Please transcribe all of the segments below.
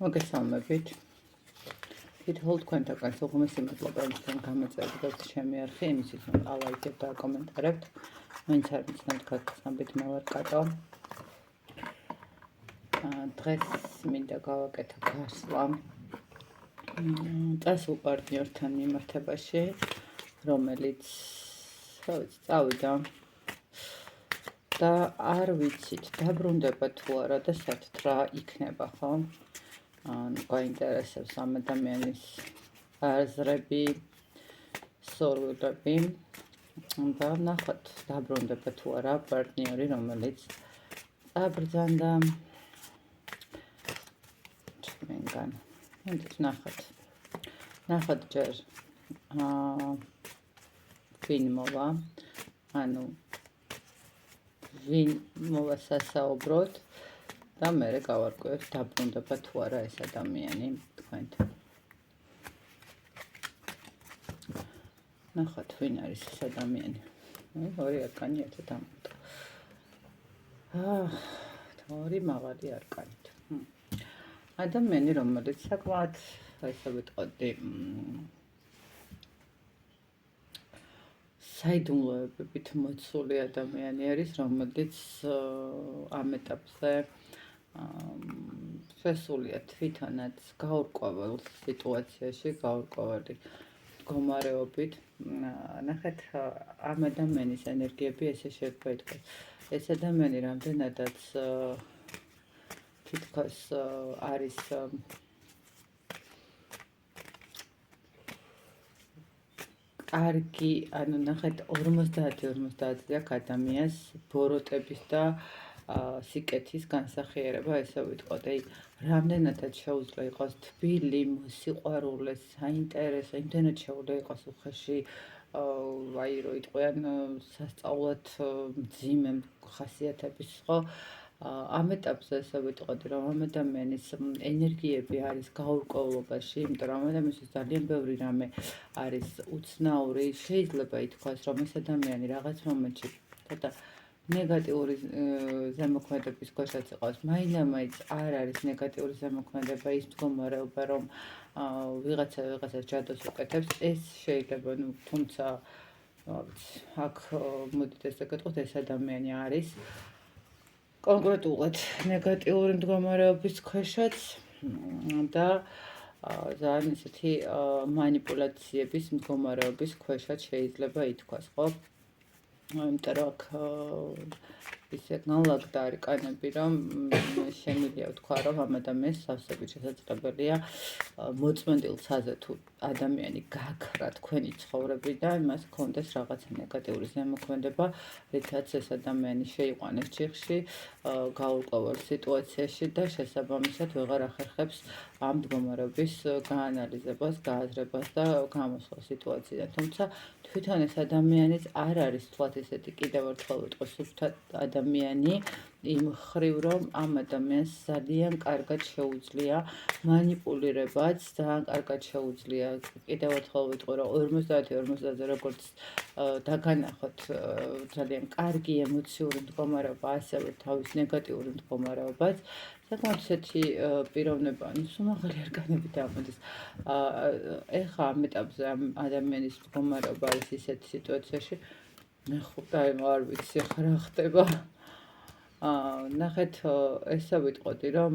მოგესალმებით. თითოეულ თქვენთაგან უღმესი მადლობა იმისგან გამოწერებთ ჩემი არხი, იმისთვის რომ ალაიქებთ და აკომენტარებთ. მაინც არ მიცნობთ გაგრძნობთ მე ვარ კატო. დღეს მინდა გავაკეთო გასვლა წასულ პარტნიორთან მიმართებაში, რომელიც წავიდა და არ ვიცით დაბრუნდება თუ არა და საერთოდ რა იქნება, ხო? გაინტერესებს ამ ადამიანის აზრები, სურვილები და ნახოთ დაბრუნდება თუ არა პარტნიორი, რომელიც წაბრძანდა ჩვენგან. ნახოთ ჯერ ვინ მოვა, ანუ ვინ მოვა სასაუბროთ და მერე გავარკვევთ დაბრუნდება თუ არა ეს ადამიანი თქვენთან. ნახოთ ვინ არის ეს ადამიანი. ორი არკანი ერთად ამოტა. ორი მაღალი არკანით. ადამიანი, რომელიც საკმაოდ ესე ვიტყოდი საიდუმლოებებით მოცული ადამიანი არის, რომელიც ამ ეტაპზე შესულია თვითონაც გაურკვეველ სიტუაციაში, გაურკვეველი მდგომარეობით. ნახეთ, ამ ადამიანის ენერგიები ესე შეიძლება ითქვას. ეს ადამიანი რამდენადაც თითქოს არის კარგი, ანუ ნახეთ 50-50-ზე აქ ადამიანს ბოროტების და სიკეთის განსახიერება, ესე ვიტყოდი, რამდენადაც შეუძლია იყოს თბილი, მოსიყვარულე, საინტერესო, იმდენად შეუძლია იყოს უხეში, აი რო იტყვიან სასწაულად მძიმე ხასიათების, ხო? ამ ეტაპზე ესე ვიტყოდი, რომ ამ ადამიანის ენერგიები არის გაურკვევლობაში, იმიტომ რომ ამ ადამიანის ძალიან ბევრი რამე არის უცნაური. შეიძლება ითქვას, რომ ეს ადამიანი რაღაც მომენტში ცოტა ნეგატიური ზემოქმედების ქვეშაც იყავს. მაინც არ არის ნეგატიური ზემოქმედება, ის მდგომარეობა, რომ ვიღაცა ჯადოს უკეთებს, ეს შეიძლება, თუმცა აქ მოდით ესე გეტყვით, ეს ადამიანი არის კონკრეტულად ნეგატიური მდგომარეობის ქვეშაც და ძალიან ისეთი მანიპულაციების მდგომარეობის ქვეშაც შეიძლება ითქვას, ხო? იმიტომ რომ აქ ისე განლაგდა არკანები, რომ შემიძლია ვთქვა, რომ ამ ადამიანს სავსებით შესაძლებელია მოწმენდილ ცაზე თუ ადამიანი გაქრა თქვენი ცხოვრებიდან, მას ჰქონდეს რაღაცა ნეგატიური ზემოქმედება, რითაც ეს ადამიანი შეიყვანეს ჩიხში, გაურკვეველ სიტუაციაში და შესაბამისად ვეღარ ახერხებს ამ მდგომარეობის გაანალიზებას, გააზრებას და გამოსვლას სიტუაციიდან. თუმცა თვითონ ეს ადამიანიც არ არის თქვათ ესეთი კიდევ ერთხელ ვიტყვი სუფთა ადამიანი, იმ ხრივ რომ ამ ადამიანს ძალიან კარგად შეუძლია მანიპულირებაც, ძალიან კარგად შეუძლია კიდევ ერთხელ ვიტყვი რომ 50-50-ზე როგორც დაგანახოთ ძალიან კარგი ემოციური მდგომარეობა, ასევე თავის ნეგატიური მდგომარეობაც. საკმაოდ ისეთი პიროვნება, სულ არკანები დამოდის. ეხლა ამ ეტაპზე ამ ადამიანის მდგომარეობა არის ისეთ სიტუაციაში, მე ხუთა არ ვიცი რა ხდება. ნახეთ, ესე ვიტყოდი, რომ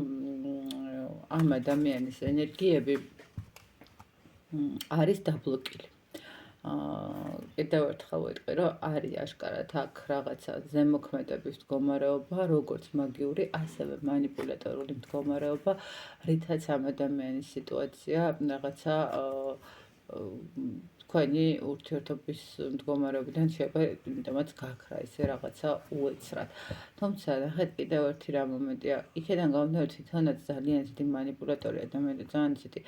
ამ ადამიანის ენერგიები არის დაბლოკილი. კიდევ ერთხელ ვიტყვი, რომ არის აშკარად აქ რაღაცა ზემოქმედების მდგომარეობა, როგორც მაგიური, ასევე მანიპულატორული მდგომარეობა, რითაც ამ ადამიანის სიტუაცია რაღაცა თქვენი ურთიერთობის მდგომარეობიდან შეიძლება, იმიტომაც გაქრა ესე რაღაცა უეცრად. თუმცა ნახეთ, კიდევ ერთი რა მომენტია, იქიდან გამომდინარე თვითონაც ძალიან ისეთი მანიპულატორი ადამიანი და ძალიან ისეთი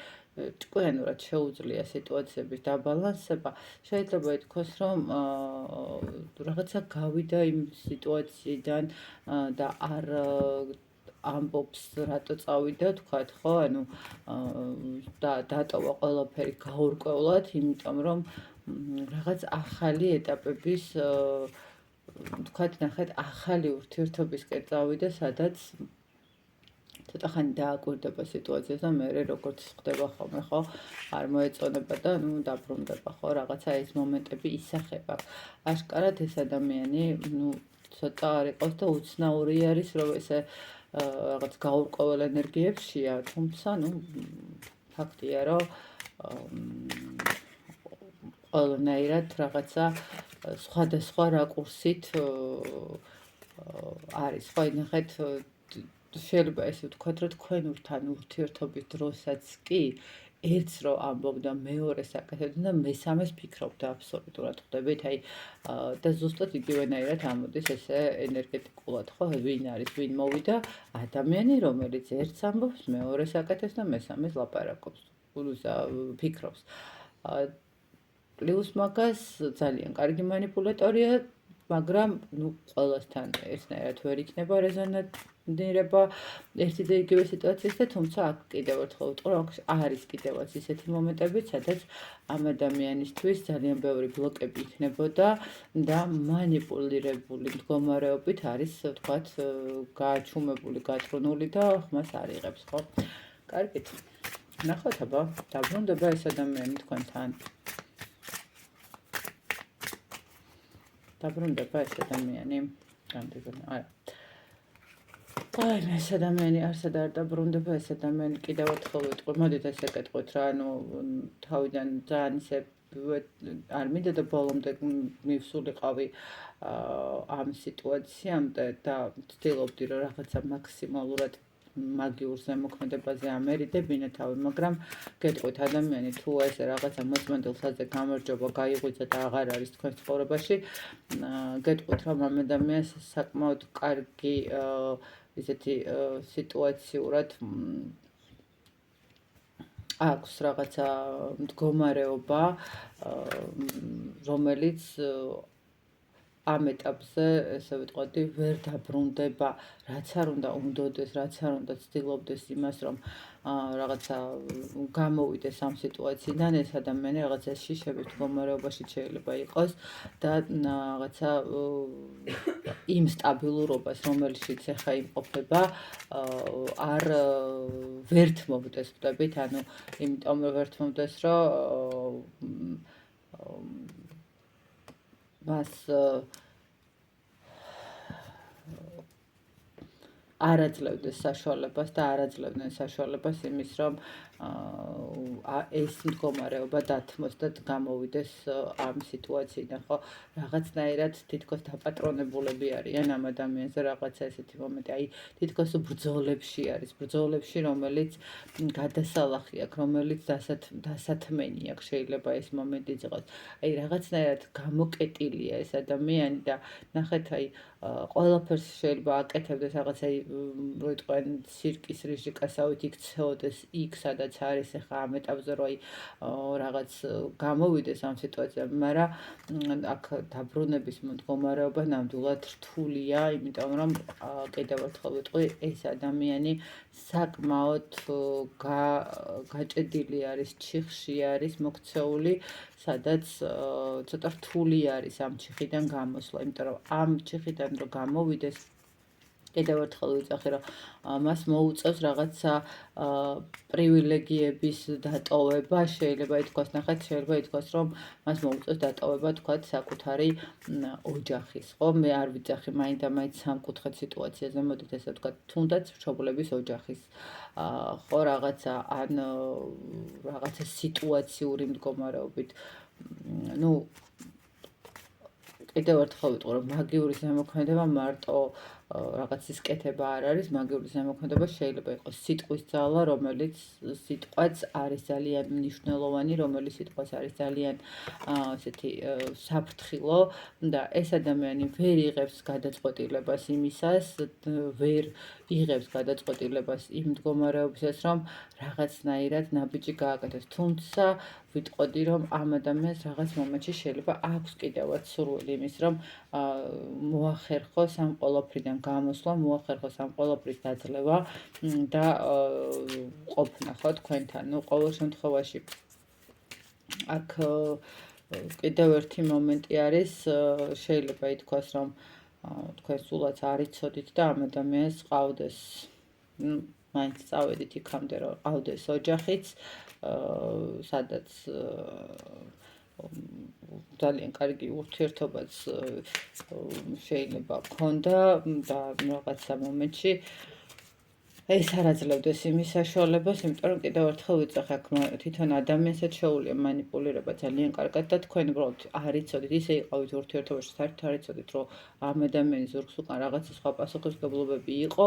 ჭკვიანურად შეუძლია სიტუაციების დაბალანსება, შეიძლება ითქვას, რომ რაღაცა გავიდა იმ სიტუაციიდან და არ ამბობს რატო წავიდა, თქვათ, ხო, ანუ დატოვა ყველაფერი გაურკვევლად, იმიტომ რომ რაღაც ახალი ეტაპების თქვათ, ნახეთ, ახალი ურთიერთობისკენ წავიდა, სადაც ცოტა ხანი დააკვირდება სიტუაციას და მე როგორც ხდება ხოლმე ხო არ მოეწონება და დაბრუნდება ხო რაღაცა ეს მომენტები ისახება აშკარად ეს ადამიანი ცოტა არ იყოს და უცნაური არის რომ ესე რაღაც გაურკვეველ ენერგიებშია თუმცა ფაქტია რომ ყველანაირად რაღაცა სხვადასხვა რაკურსით არის ხო ნახეთ შეიძლება ესე ვთქვათ რომ თქვენთან ურთიერთობის დროსაც კი ერთს რო ამბობდა მეორეს აკეთებდა და მესამეს ფიქრობდა აბსოლუტურად ხვდებით აი და ზუსტად იგივენაირად ამოდის ესე ენერგეტიკულად ხო ვინ არის ვინ მოვიდა ადამიანი რომელიც ერთს ამბობს მეორეს აკეთებს და მესამეს ლაპარაკობს ფიქრობს პლუს მაგას ძალიან კარგი манипуляტორია მაგრამ ყველასთან ერთნაირად ვერ იქნება რეზონირება ერთი და იგივე სიტუაციის და თუმცა აქ კიდევ ერთხელ ვიტყვი რომ არის კიდევაც ისეთი მომენტები სადაც ამ ადამიანისთვის ძალიან ბევრი ბლოკები იქნებოდა და манипуლირებული მდგომარეობით არის ვთქვათ გააჩუმებული გატრუნული და ხმას არ იღებს ხო კარგით ნახოთ აბა დაბრუნდება ეს ადამიანი თქვენთან დაბრუნდება ეს ადამიანი გამდიგონა არა აი ეს ადამიანი არსად არ დაბრუნდება ეს ადამიანი კიდევ ერთხელ ვიტყვი მოდით ესე გეტყვით რა თავიდან ძალიან ისე არ მინდა და ბოლომდე მივსულიყავი ამ სიტუაციამდე და ვცდილობდი რომ რაღაცა მაქსიმალურად მაგიურ ზემოქმედებაზე ამერიდებინე თავი, მაგრამ გეტყვით ადამიანი თუ ესე რაღაცა მოწმენდილსაზე გამარჯობა გაიღვიძა და აღარ არის თქვენ ცხოვრებაში, გეტყვით რომ ამ ადამიანს საკმაოდ კარგი ისეთი სიტუაციურად აქვს რაღაცა მდგომარეობა, რომელიც ამ ეტაპზე, ესე ვიტყოდი, ვერ დაბრუნდება, რაც არ უნდა უნდოდეს, რაც არ უნდა ცდილობდეს იმას, რომ რაღაცა გამოვიდეს ამ სიტუაციიდან, ეს ადამიანი რაღაცა შიშების მდგომარეობაში შეიძლება იყოს და რაღაცა იმ სტაბილურობას, რომელშიც ახლა იმყოფება, არ ვერთმობდეს, ხვდებით, ანუ იმიტომ ვერთმობდეს, რომ მას არ აძლევდეს საშუალებას და არ აძლევდნენ საშუალებას იმის, რომ ეს მდგომარეობა დათმოს და გამოვიდეს ამ სიტუაციიდან, ხო? რაღაცნაირად თითქოს დაპატრონებულები არიან ამ ადამიანზე რაღაცა ესეთი მომენტი, აი თითქოს ბრძოლებში არის, ბრძოლებში, რომელიც გადასალახი აქვს, რომელიც დასათმენი აქვს, შეიძლება ეს მომენტიც იყოს. აი რაღაცნაირად გამოკეტილია ეს ადამიანი და ნახეთ, აი ყველაფერს შეიძლება აკეთებდეს რაღაცა რო იტყვენ სირკის რიჟიკასავით იქცეოდეს იქ სადაც არის ახლა ამ ეტაპზე რომ აი რაღაც გამოვიდეს ამ სიტუაციიდან, მაგრამ აქ დაბრუნების მდგომარეობა ნამდვილად რთულია, იმიტომ რომ კიდევ ერთხელ ვიტყვი, ეს ადამიანი საკმაოდ გაჭედილი არის, ჩიხში არის მოქცეული, სადაც ცოტა რთული არის ამ ჩიხიდან გამოსვლა, იმიტომ რომ ამ ჩიხიდან რომ გამოვიდეს კიდევ ერთხელ ვიძახი, რომ მას მოუწევს რაღაცა პრივილეგიების დატოვება, შეიძლება ითქვას, ნახეთ, შეიძლება ითქვას, რომ მას მოუწევს დატოვება, თქვათ, საკუთარი ოჯახის, ხო? მე არ ვიძახი მაინდა-მაინც სამკუთხედ სიტუაციაზე, მოდით ესე ვთქვათ, თუნდაც მშობლების ოჯახის, ხო, რაღაცა ან რაღაცა სიტუაციური მდგომარეობით, კიდევ ერთხელ ვიტყვი, რომ მაგიური ზემოქმედება მარტო რაღაცის კეთება არ არის, მაგიური ზემოქმედება შეიძლება იყოს სიტყვის ძალა, რომელიც სიტყვაც არის ძალიან მნიშვნელოვანი, რომელიც სიტყვაც არის ძალიან ესეთი საფრთხილო და ეს ადამიანი ვერ იღებს გადაწყვეტილებას იმისას, ვერ იღებს გადაწყვეტილებას იმ მდგომარეობისას, რომ რაღაცნაირად ნაბიჯი გააკეთოს, თუმცა ვიტყოდი, რომ ამ ადამიანს რაღაც მომენტში შეიძლება აქვს კიდევაც სურვილი იმის, რომ მოახერხოს ამ ყველაფრიდან გამოსვლა, მოახერხოს ამ ყველაფრის დაძლევა და ყოფნა ხო თქვენთან. ყოველ შემთხვევაში აქ კიდევ ერთი მომენტი არის, შეიძლება ითქვას, რომ თქვენ სულაც არ იცოდით და ამ ადამიანს ყავდეს მაინც წავედით იქამდე, რომ ყავდეს ოჯახიც, სადაც ძალიან კარგი ურთიერთობაც შეიძლება გქონდა და რაღაცა მომენტში ეს არ აძლევდეს იმის საშუალებას, იმიტომ რომ კიდევ ერთხელ ვიწახ აქ თვითონ ადამიანსაც შეუძლია მანიპულირება ძალიან კარგად და თქვენ უბრალოდ არ იცოდით, ისე იყავით ურთიერთობაში, საერთოდ არ იცოდით, რომ ამ ადამიანის ზურგს უკან რაღაცა სხვა პასუხისმგებლობები იყო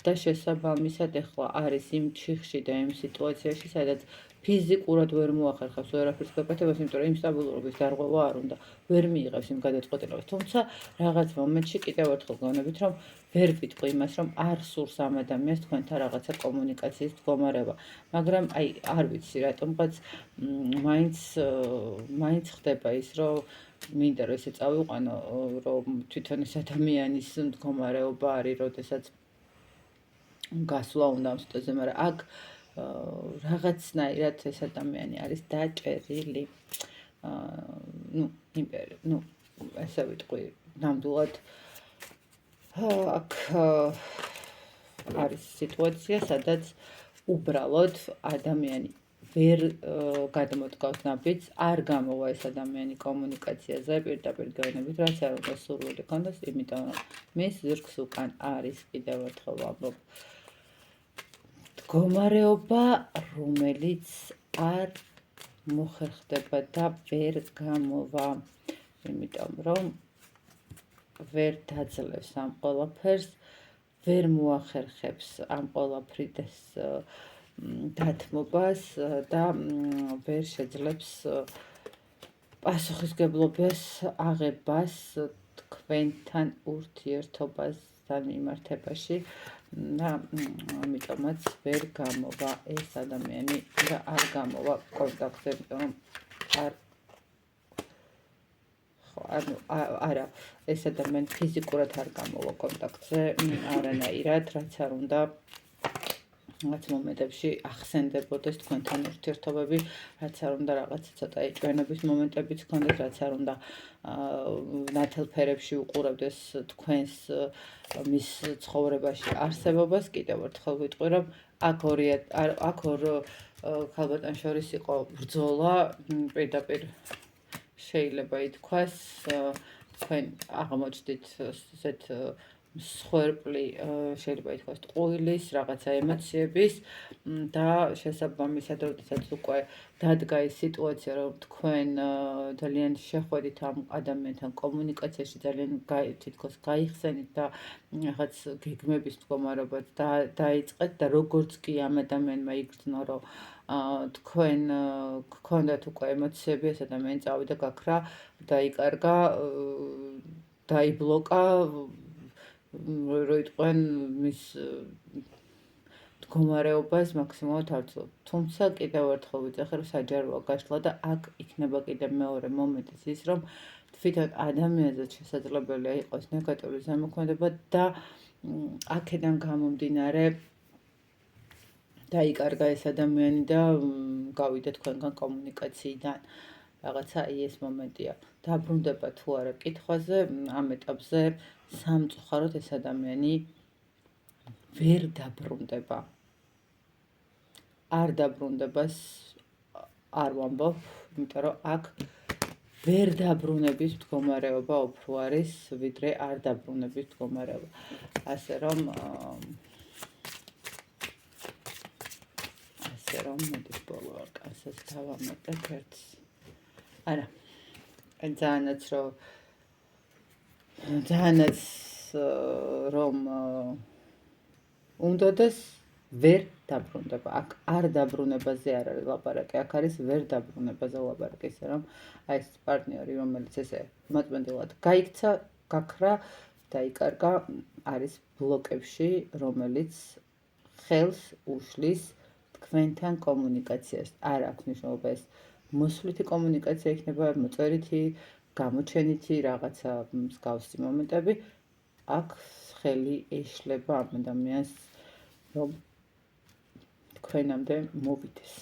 და შესაბამისად ეხლა არის იმ ჩიხში და იმ სიტუაციაში, სადაც ფიზიკურად ვერ მოახერხებს ვერაფერს გაკეთებას, იმიტომ რომ იმ სტაბილურობის დარღვევა არ უნდა, ვერ მიიღებს იმ გადაწყვეტილებას. თუმცა რაღაც მომენტში კიდევ ერთხელ გონებით, რომ ვერ ვიტყვი იმას, რომ არ სურს ამ ადამიანს თქვენთან რაღაცა კომუნიკაციის მდგომარეობა. მაგრამ აი არ ვიცი რატომღაც მაინც ხდება ის, რომ მინდა რომ ესე წავიყვანო, რომ თვითონ ეს ადამიანის მდგომარეობა არის, როდესაც გასვლა უნდა ამ სიტუაციაზე, მაგრამ აქ რაღაცნაირად ეს ადამიანი არის დაჭერილი. ესე ვიტყვი, ნამდვილად აქ არის სიტუაცია, სადაც უბრალოდ ადამიანი ვერ გადმოდგავს ნაბიჯს, არ გამოვა ეს ადამიანი კომუნიკაციაზე პირდაპირ გეუბნებით, რაც არ უნდა სურვილი ქონდეს, იმიტომ რომ მის ზურგს უკან არის, კიდევ ერთხელ ვამბობ, მდგომარეობა, რომელიც არ მოხერხდება და ვერ გამოვა, იმიტომ რომ ვერ დაძლევს ამ ყველაფერს, ვერ მოახერხებს ამ ყველაფრის დათმობას და ვერ შეძლებს პასუხისმგებლობას აღებას თქვენთან ურთიერთობასთან მიმართებაში და ამიტომაც ვერ გამოვა ეს ადამიანი და არ გამოვა კონტაქტზე, იმიტომ რომ არა, ეს ადამიანი ფიზიკურად არ გამოვა კონტაქტზე, არანაირად, რაც არ უნდა რაც მომენტებში ახსენდებოდეს თქვენთან ურთიერთობები, რაც არ უნდა რაღაცა ცოტა ეჭვენობის მომენტებიც გქონდეს, რაც არ უნდა ნათელფერებში უყურებდეს თქვენს მის ცხოვრებაში არსებობას. კიდევ ერთხელ ვიტყვი, რომ აქ ორ ქალბატონს შორის იყო ბრძოლა, პირდაპირ შეიძლება ითქვას, თქვენ აღმოჩნდით ესეთ მსხვერპლი, შეიძლება ითქვას ტყუილის, რაღაცა ემოციების და შესაბამისად, როდესაც უკვე დადგა ის სიტუაცია, რომ თქვენ ძალიან შეხვედით ამ ადამიანთან კომუნიკაციაში, ძალიან თითქოს გაიხსენით და რაღაც გეგმების მდგომარეობაც დაიწყეთ და როგორც კი ამ ადამიანმა იგრძნო, რომ თქვენ გქონდათ უკვე ემოციები, ეს ადამიანი წავიდა, გაქრა, დაიკარგა, დაიბლოკა, რო იტყვენ მის მდგომარეობას მაქსიმალურად არ ცდილობ. თუმცა კიდევ ერთხელ ვიძახე, რომ საჯაროა გაშლა და აქ იქნება კიდევ მეორე მომენტიც ის, რომ თვითონ ადამიანზეც შესაძლებელია იყოს ნეგატიური ზემოქმედება და აქედან გამომდინარე დაიკარგა ეს ადამიანი და გავიდა თქვენგან კომუნიკაციიდან. რაღაცა ეს მომენტია. დაბრუნდება თუ არა კითხვაზე, ამ ეტაპზე სამწუხაროდ ეს ადამიანი ვერ დაბრუნდება. არ დაბრუნდებას არ ვამბობ, იმიტომ რომ აქ ვერ დაბრუნების მდგომარეობა უფრო არის, ვიდრე არ დაბრუნების მდგომარეობა. ასე რომ მოდი ბოლო არკანსაც დავამატებ ერთს. არა, ძალიანაც რომ უნდადეს ვერ დაბრუნდება. აქ არ დაბრუნებაზე არ არის ლაპარაკი, აქ არის ვერ დაბრუნებაზე ლაპარაკი, ისე რომ აი ეს პარტნიორი, რომელიც ესე მოწმენდილად გაიქცა, გაქრა, დაიკარგა, არის ბლოკებში, რომელიც ხელს უშლის თქვენთან კომუნიკაციას. არ აქვს მნიშვნელობა ეს მოსვლითი კომუნიკაცია იქნება, მოწერითი, გამოჩენითი, რაღაცა მსგავსი მომენტები. აქ ხელი ეშლება ამ ადამიანს, რომ თქვენამდე მოვიდეს.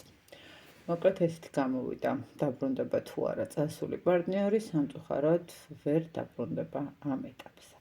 მოკლედ ესეთი გამოვიდა, დაბრუნდება თუ არა წასული პარტნიორი, სამწუხაროდ ვერ დაბრუნდება ამ ეტაპზე.